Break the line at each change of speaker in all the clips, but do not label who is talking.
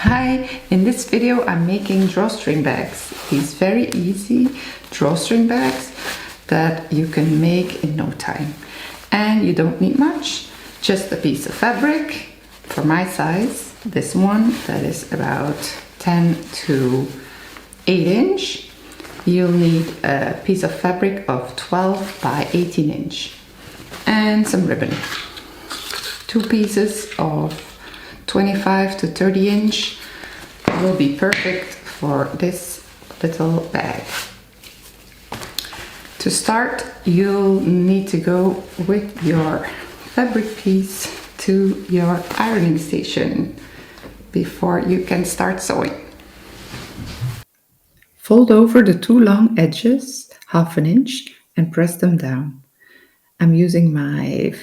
Hi, in this video I'm making drawstring bags. These very easy drawstring bags that you can make in no time. And you don't need much, just a piece of fabric for my size. This one that is about 10 to 8 inch. You'll need a piece of fabric of 12 by 18 inch and some ribbon. 2 pieces of 25 to 30 inch will be perfect for this little bag. To start, you'll need to go with your fabric piece to your ironing station before you can start sewing. Fold over the 2 long edges, ½ inch, and press them down. I'm using my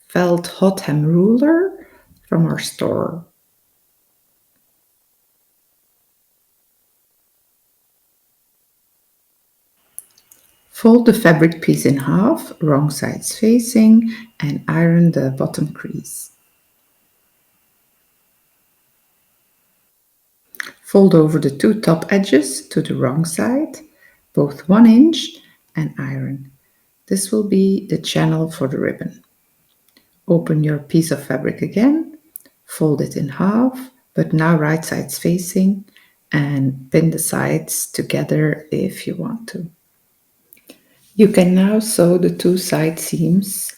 felt hot hem ruler from our store. Fold the fabric piece in half, wrong sides facing, and iron the bottom crease. Fold over the 2 top edges to the wrong side, both 1 inch, and iron. This will be the channel for the ribbon. Open your piece of fabric again, fold it in half, but now right sides facing, and pin the sides together if you want to. You can now sew the 2 side seams,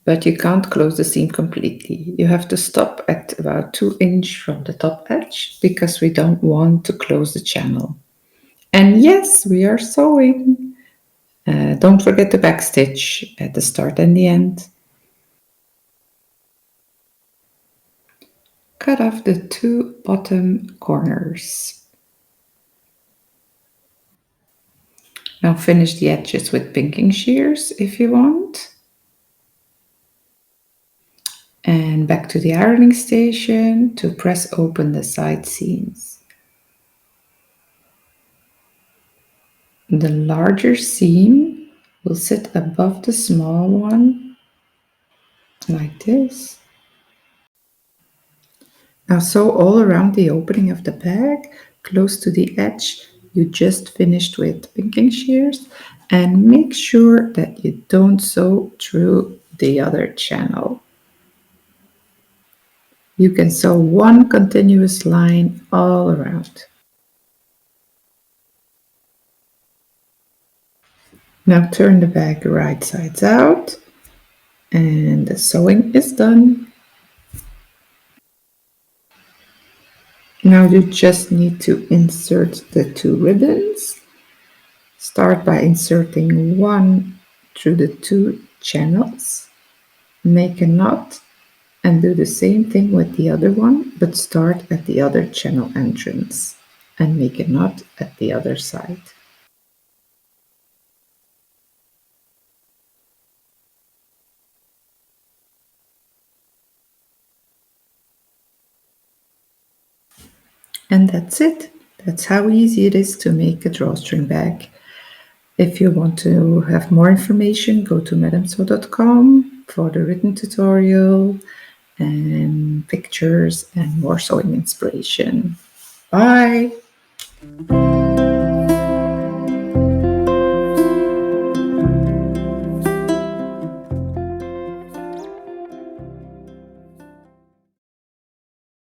but you can't close the seam completely. You have to stop at about 2 inch from the top edge because we don't want to close the channel. And yes, we are sewing. Don't forget the back stitch at the start and the end. Cut off the 2 bottom corners. Now finish the edges with pinking shears if you want. And back to the ironing station to press open the side seams. The larger seam will sit above the small one, like this. Now sew all around the opening of the bag, close to the edge you just finished with pinking shears, and make sure that you don't sew through the other channel. You can sew one continuous line all around. Now turn the bag right sides out, and the sewing is done. Now you just need to insert the 2 ribbons. Start by inserting one through the 2 channels. Make a knot and do the same thing with the other one, but start at the other channel entrance and make a knot at the other side. And that's it. That's how easy it is to make a drawstring bag. If you want to have more information, go to madamsew.com for the written tutorial and pictures and more sewing inspiration. Bye!